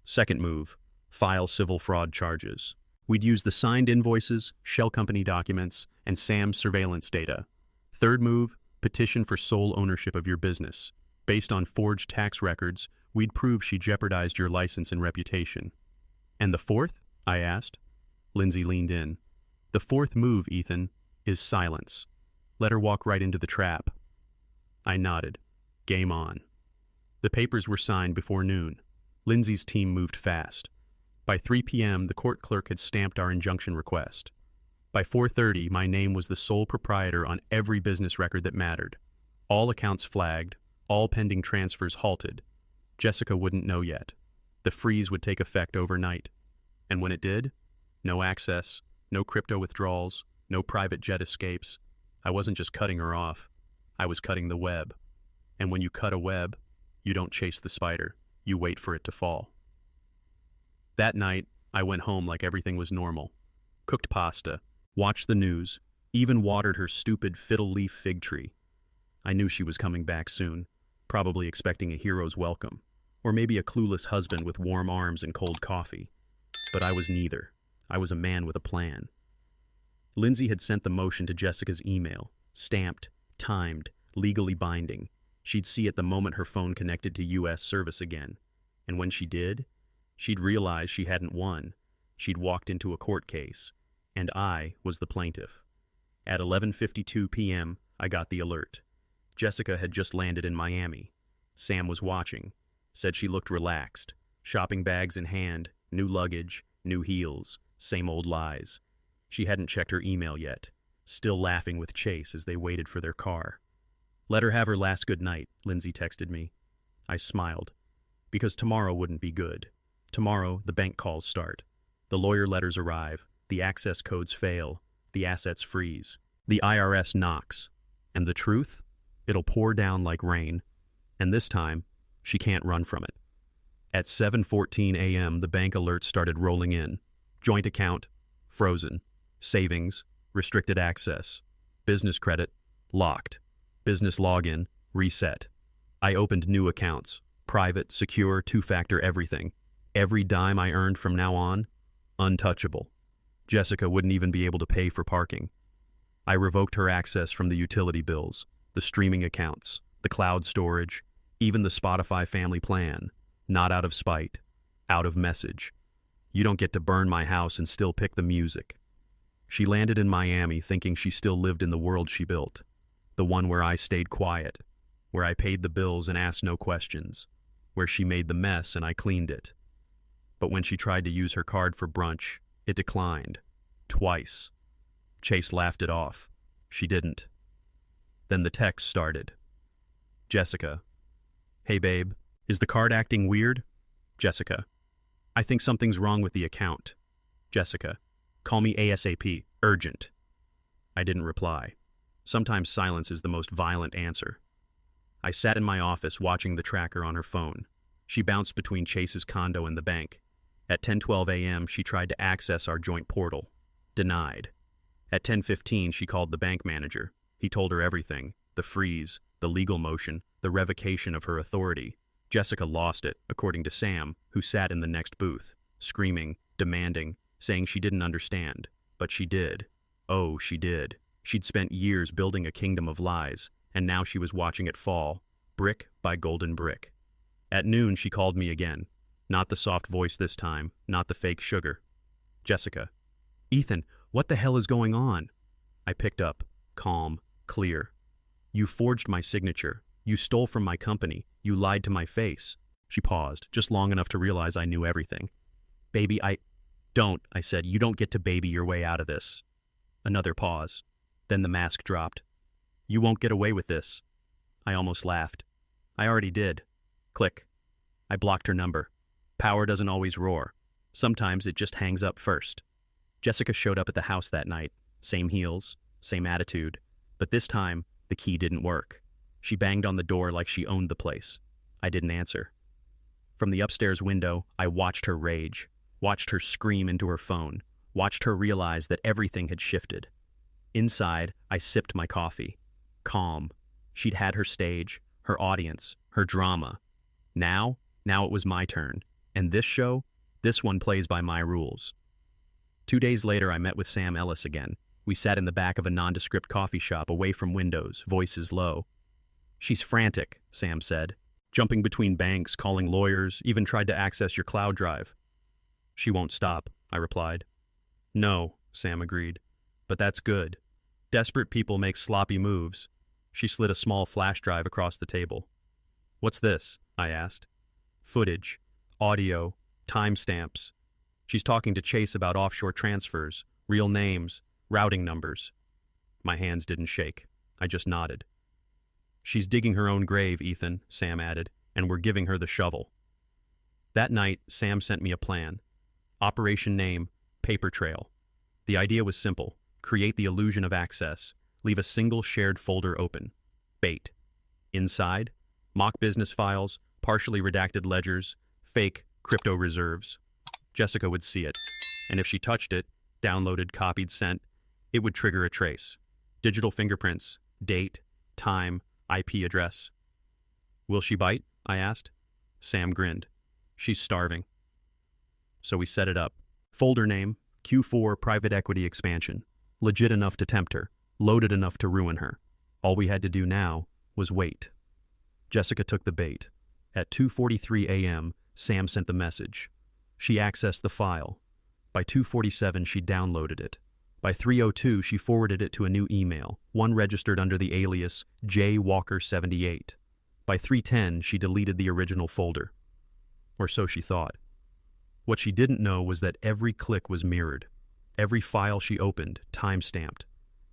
Second move, file civil fraud charges. We'd use the signed invoices, shell company documents, and Sam's surveillance data. Third move, petition for sole ownership of your business. Based on forged tax records, we'd prove she jeopardized your license and reputation. "And the fourth?" I asked. Lindsay leaned in. "The fourth move, Ethan, is silence. Let her walk right into the trap." I nodded. Game on. The papers were signed before noon. Lindsay's team moved fast. By 3 p.m., the court clerk had stamped our injunction request. By 4:30, my name was the sole proprietor on every business record that mattered. All accounts flagged, all pending transfers halted. Jessica wouldn't know yet. The freeze would take effect overnight. And when it did, no access, no crypto withdrawals, no private jet escapes. I wasn't just cutting her off. I was cutting the web. And when you cut a web, you don't chase the spider. You wait for it to fall. That night, I went home like everything was normal. Cooked pasta, watched the news, even watered her stupid fiddle leaf fig tree. I knew she was coming back soon, probably expecting a hero's welcome, or maybe a clueless husband with warm arms and cold coffee. But I was neither. I was a man with a plan. Lindsay had sent the motion to Jessica's email, stamped, timed, legally binding. She'd see it the moment her phone connected to U.S. service again. And when she did, she'd realize she hadn't won. She'd walked into a court case, and I was the plaintiff. At 11:52 p.m., I got the alert. Jessica had just landed in Miami. Sam was watching, said she looked relaxed, shopping bags in hand, new luggage, new heels, same old lies. She hadn't checked her email yet, still laughing with Chase as they waited for their car. "Let her have her last good night," Lindsay texted me. I smiled, because tomorrow wouldn't be good. Tomorrow, the bank calls start. The lawyer letters arrive, the access codes fail, the assets freeze. The IRS knocks. And the truth? It'll pour down like rain. And this time, she can't run from it. At 7:14 a.m., the bank alerts started rolling in. Joint account, frozen. Savings, restricted access. Business credit, locked. Business login, reset. I opened new accounts. Private, secure, two-factor everything. Every dime I earned from now on, untouchable. Jessica wouldn't even be able to pay for parking. I revoked her access from the utility bills, the streaming accounts, the cloud storage, even the Spotify family plan. Not out of spite, out of message. You don't get to burn my house and still pick the music. She landed in Miami thinking she still lived in the world she built. The one where I stayed quiet, where I paid the bills and asked no questions, where she made the mess and I cleaned it. But when she tried to use her card for brunch, it declined. Twice. Chase laughed it off. She didn't. Then the text started. Jessica. Hey babe, is the card acting weird? Jessica. I think something's wrong with the account. Jessica. Call me ASAP. Urgent. I didn't reply. Sometimes silence is the most violent answer. I sat in my office watching the tracker on her phone. She bounced between Chase's condo and the bank. At 10:12 a.m., she tried to access our joint portal. Denied. At 10:15, she called the bank manager. He told her everything, the freeze, the legal motion, the revocation of her authority. Jessica lost it, according to Sam, who sat in the next booth, screaming, demanding, saying she didn't understand. But she did. Oh, she did. She'd spent years building a kingdom of lies, and now she was watching it fall, brick by golden brick. At noon, she called me again. Not the soft voice this time, not the fake sugar. Jessica. Ethan, what the hell is going on? I picked up, calm, clear. You forged my signature. You stole from my company. You lied to my face. She paused, just long enough to realize I knew everything. Baby, Don't, I said. You don't get to baby your way out of this. Another pause. Then the mask dropped. You won't get away with this. I almost laughed. I already did. Click. I blocked her number. Power doesn't always roar. Sometimes it just hangs up first. Jessica showed up at the house that night. Same heels, same attitude. But this time, the key didn't work. She banged on the door like she owned the place. I didn't answer. From the upstairs window, I watched her rage, watched her scream into her phone, watched her realize that everything had shifted. Inside, I sipped my coffee. Calm. She'd had her stage, her audience, her drama. Now it was my turn. And this show, this one plays by my rules. 2 days later, I met with Sam Ellis again. We sat in the back of a nondescript coffee shop away from windows, voices low. She's frantic, Sam said. Jumping between banks, calling lawyers, even tried to access your cloud drive. She won't stop, I replied. No, Sam agreed. But that's good. Desperate people make sloppy moves. She slid a small flash drive across the table. What's this? I asked. Footage, audio, timestamps. She's talking to Chase about offshore transfers, real names, routing numbers. My hands didn't shake. I just nodded. She's digging her own grave, Ethan, Sam added, and we're giving her the shovel. That night, Sam sent me a plan. Operation name, Paper Trail. The idea was simple. Create the illusion of access. Leave a single shared folder open. Bait. Inside, mock business files, partially redacted ledgers, fake crypto reserves. Jessica would see it, and if she touched it, downloaded, copied, sent, it would trigger a trace. Digital fingerprints, date, time, IP address. Will she bite? I asked. Sam grinned. She's starving. So we set it up. Folder name, Q4 private equity expansion. Legit enough to tempt her, loaded enough to ruin her. All we had to do now was wait. Jessica took the bait. At 2:43 a.m., Sam sent the message. She accessed the file. By 2:47, she downloaded it. By 3:02, she forwarded it to a new email, one registered under the alias JWalker78. By 3:10, she deleted the original folder. Or so she thought. What she didn't know was that every click was mirrored. Every file she opened, time-stamped.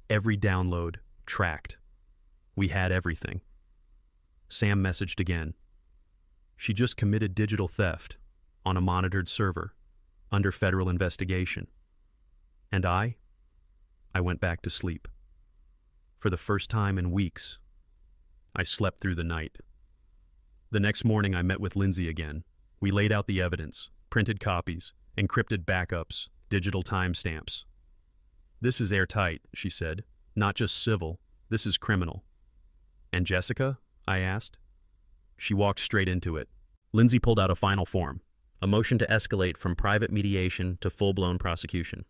Every download, tracked. We had everything. Sam messaged again. She just committed digital theft on a monitored server, under federal investigation. And I went back to sleep. For the first time in weeks, I slept through the night. The next morning, I met with Lindsay again. We laid out the evidence, printed copies, encrypted backups, digital timestamps. This is airtight, she said. Not just civil, this is criminal. And Jessica? I asked. She walked straight into it. Lindsay pulled out a final form, a motion to escalate from private mediation to full-blown prosecution.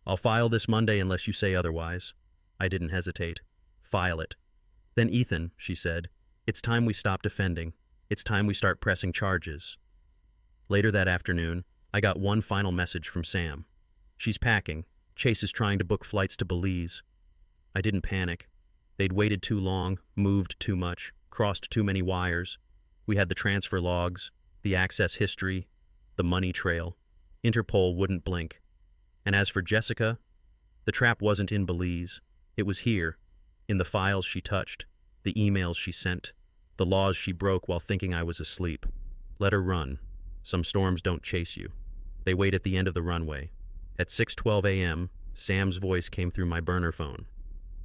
I'll file this Monday unless you say otherwise. I didn't hesitate. File it. Then Ethan, she said, it's time we stop defending. It's time we start pressing charges. Later that afternoon, I got one final message from Sam. She's packing. Chase is trying to book flights to Belize. I didn't panic. They'd waited too long, moved too much, crossed too many wires. We had the transfer logs, the access history, the money trail. Interpol wouldn't blink. And as for Jessica, the trap wasn't in Belize. It was here, in the files she touched, the emails she sent, the laws she broke while thinking I was asleep. Let her run. Some storms don't chase you. They wait at the end of the runway. At 6:12 a.m., Sam's voice came through my burner phone.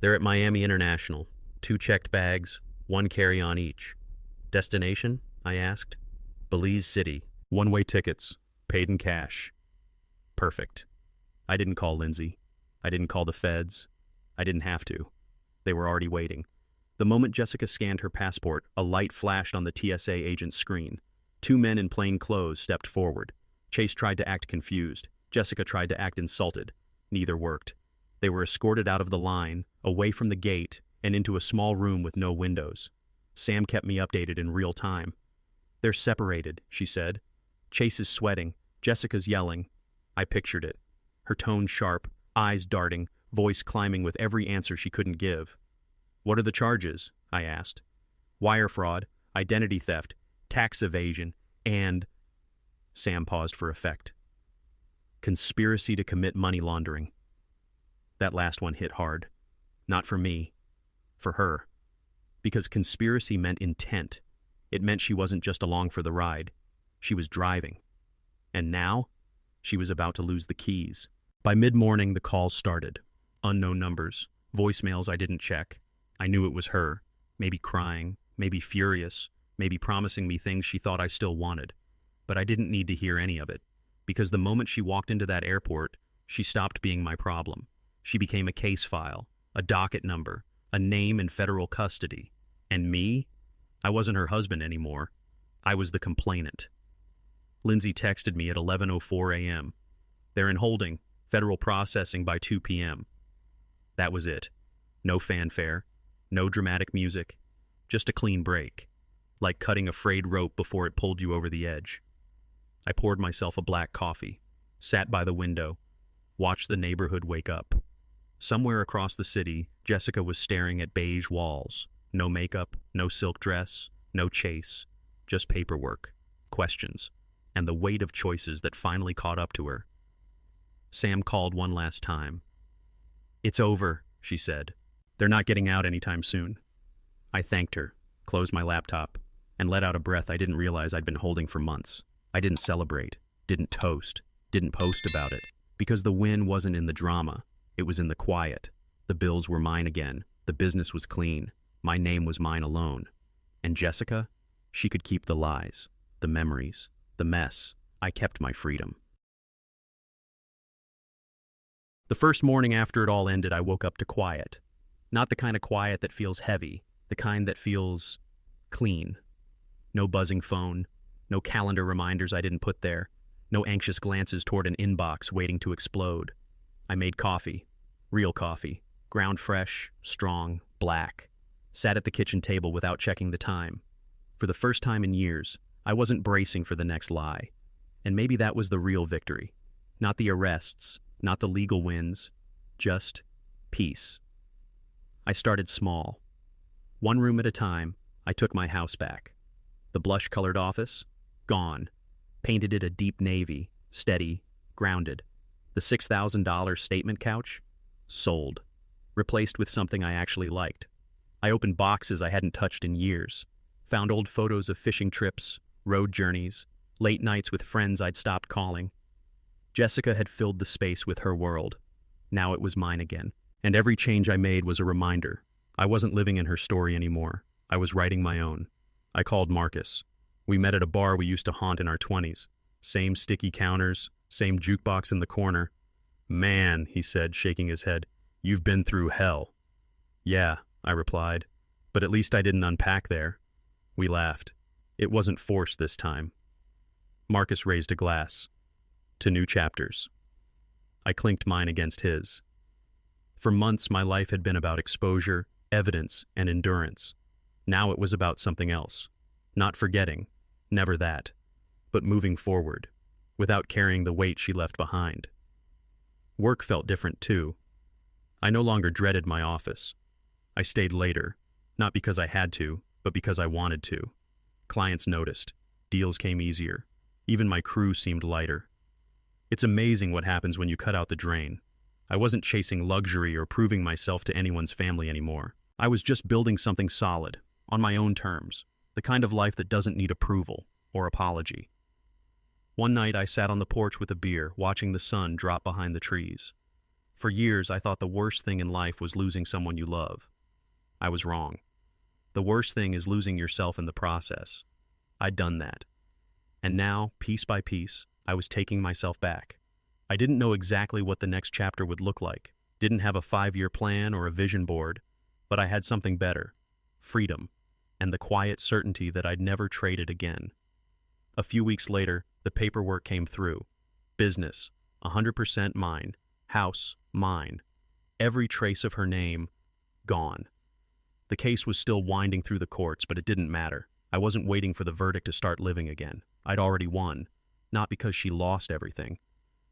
They're at Miami International. 2 checked bags, 1 carry-on each. Destination? I asked. Belize City. One-way tickets. Paid in cash. Perfect. I didn't call Lindsay. I didn't call the feds. I didn't have to. They were already waiting. The moment Jessica scanned her passport, a light flashed on the TSA agent's screen. Two men in plain clothes stepped forward. Chase tried to act confused. Jessica tried to act insulted. Neither worked. They were escorted out of the line, away from the gate, and into a small room with no windows. Sam kept me updated in real time. "They're separated," she said. "Chase is sweating. Jessica's yelling." I pictured it. Her tone sharp, eyes darting, voice climbing with every answer she couldn't give. "What are the charges?" I asked. "Wire fraud, identity theft, tax evasion, and—" Sam paused for effect. "Conspiracy to commit money laundering." That last one hit hard. Not for me. For her. Because conspiracy meant intent. It meant she wasn't just along for the ride. She was driving. And now, she was about to lose the keys. By mid-morning, the calls started. Unknown numbers, voicemails I didn't check. I knew it was her. Maybe crying, maybe furious, maybe promising me things she thought I still wanted. But I didn't need to hear any of it. Because the moment she walked into that airport, she stopped being my problem. She became a case file, a docket number, a name in federal custody. And me? I wasn't her husband anymore. I was the complainant. Lindsay texted me at 11:04 a.m. "They're in holding, federal processing by 2 p.m. That was it. No fanfare, no dramatic music, just a clean break, like cutting a frayed rope before it pulled you over the edge. I poured myself a black coffee, sat by the window, watched the neighborhood wake up. Somewhere across the city, Jessica was staring at beige walls. No makeup, no silk dress, no chase, just paperwork, questions, and the weight of choices that finally caught up to her. Sam called one last time. "It's over," she said. "They're not getting out anytime soon." I thanked her, closed my laptop, and let out a breath I didn't realize I'd been holding for months. I didn't celebrate, didn't toast, didn't post about it, because the win wasn't in the drama. It was in the quiet. The bills were mine again. The business was clean. My name was mine alone. And Jessica? She could keep the lies, the memories, the mess. I kept my freedom. The first morning after it all ended, I woke up to quiet. Not the kind of quiet that feels heavy, the kind that feels clean. No buzzing phone, no calendar reminders I didn't put there, no anxious glances toward an inbox waiting to explode. I made coffee, real coffee, ground fresh, strong, black. Sat at the kitchen table without checking the time. For the first time in years, I wasn't bracing for the next lie. And maybe that was the real victory. Not the arrests, not the legal wins, just peace. I started small. One room at a time, I took my house back. The blush-colored office? Gone. Painted it a deep navy, steady, grounded. The $6,000 statement couch? Sold. Replaced with something I actually liked. I opened boxes I hadn't touched in years. Found old photos of fishing trips, road journeys, late nights with friends I'd stopped calling. Jessica had filled the space with her world. Now it was mine again. And every change I made was a reminder. I wasn't living in her story anymore. I was writing my own. I called Marcus. We met at a bar we used to haunt in our 20s. Same sticky counters, same jukebox in the corner. "Man," he said, shaking his head, "you've been through hell." "Yeah," I replied, "but at least I didn't unpack there." We laughed. It wasn't forced this time. Marcus raised a glass. "To new chapters." I clinked mine against his. For months, my life had been about exposure, evidence, and endurance. Now it was about something else. Not forgetting, never that, but moving forward, without carrying the weight she left behind. Work felt different too. I no longer dreaded my office. I stayed later, not because I had to, but because I wanted to. Clients noticed. Deals came easier. Even my crew seemed lighter. It's amazing what happens when you cut out the drain. I wasn't chasing luxury or proving myself to anyone's family anymore. I was just building something solid, on my own terms, the kind of life that doesn't need approval or apology. One night I sat on the porch with a beer, watching the sun drop behind the trees. For years I thought the worst thing in life was losing someone you love. I was wrong. The worst thing is losing yourself in the process. I'd done that. And now, piece by piece, I was taking myself back. I didn't know exactly what the next chapter would look like, Didn't have a 5-year plan or a vision board, but I had something better: freedom, and the quiet certainty that I'd never trade it again. A few weeks later, the paperwork came through. Business, 100% mine. House, mine. Every trace of her name, gone. The case was still winding through the courts, but it didn't matter. I wasn't waiting for the verdict to start living again. I'd already won, not because she lost everything,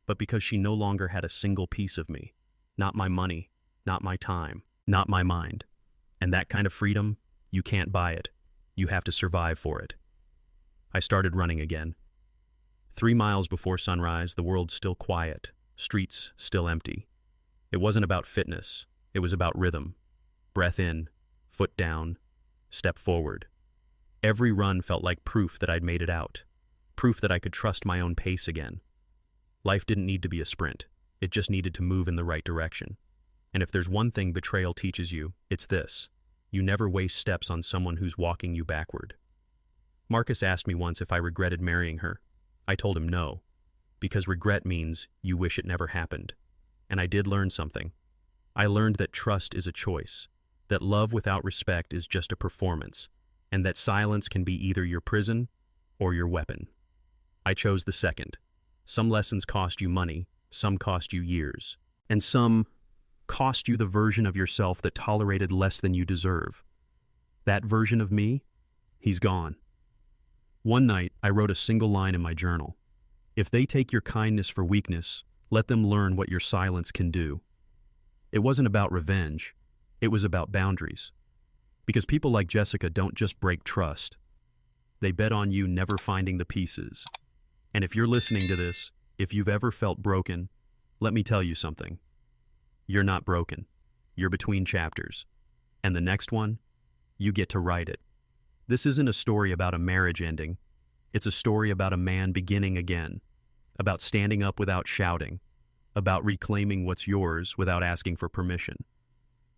but because she no longer had a single piece of me. Not my money, not my time, not my mind. And that kind of freedom, you can't buy it. You have to survive for it. I started running again. 3 miles before sunrise, the world still quiet, streets still empty. It wasn't about fitness, it was about rhythm. Breath in, foot down, step forward. Every run felt like proof that I'd made it out, proof that I could trust my own pace again. Life didn't need to be a sprint, it just needed to move in the right direction. And if there's one thing betrayal teaches you, it's this: you never waste steps on someone who's walking you backward. Marcus asked me once if I regretted marrying her. I told him no, because regret means you wish it never happened. And I did learn something. I learned that trust is a choice, that love without respect is just a performance, and that silence can be either your prison or your weapon. I chose the second. Some lessons cost you money, some cost you years, and some cost you the version of yourself that tolerated less than you deserve. That version of me, he's gone. One night, I wrote a single line in my journal. If they take your kindness for weakness, let them learn what your silence can do. It wasn't about revenge. It was about boundaries. Because people like Jessica don't just break trust. They bet on you never finding the pieces. And if you're listening to this, if you've ever felt broken, let me tell you something. You're not broken. You're between chapters. And the next one, you get to write it. This isn't a story about a marriage ending. It's a story about a man beginning again, about standing up without shouting, about reclaiming what's yours without asking for permission.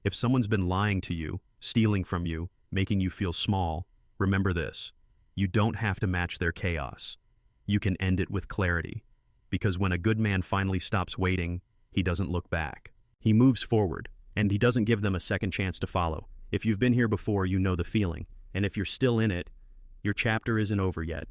If someone's been lying to you, stealing from you, making you feel small, remember this: you don't have to match their chaos. You can end it with clarity. Because when a good man finally stops waiting, he doesn't look back. He moves forward, and he doesn't give them a second chance to follow. If you've been here before, you know the feeling. And if you're still in it, your chapter isn't over yet.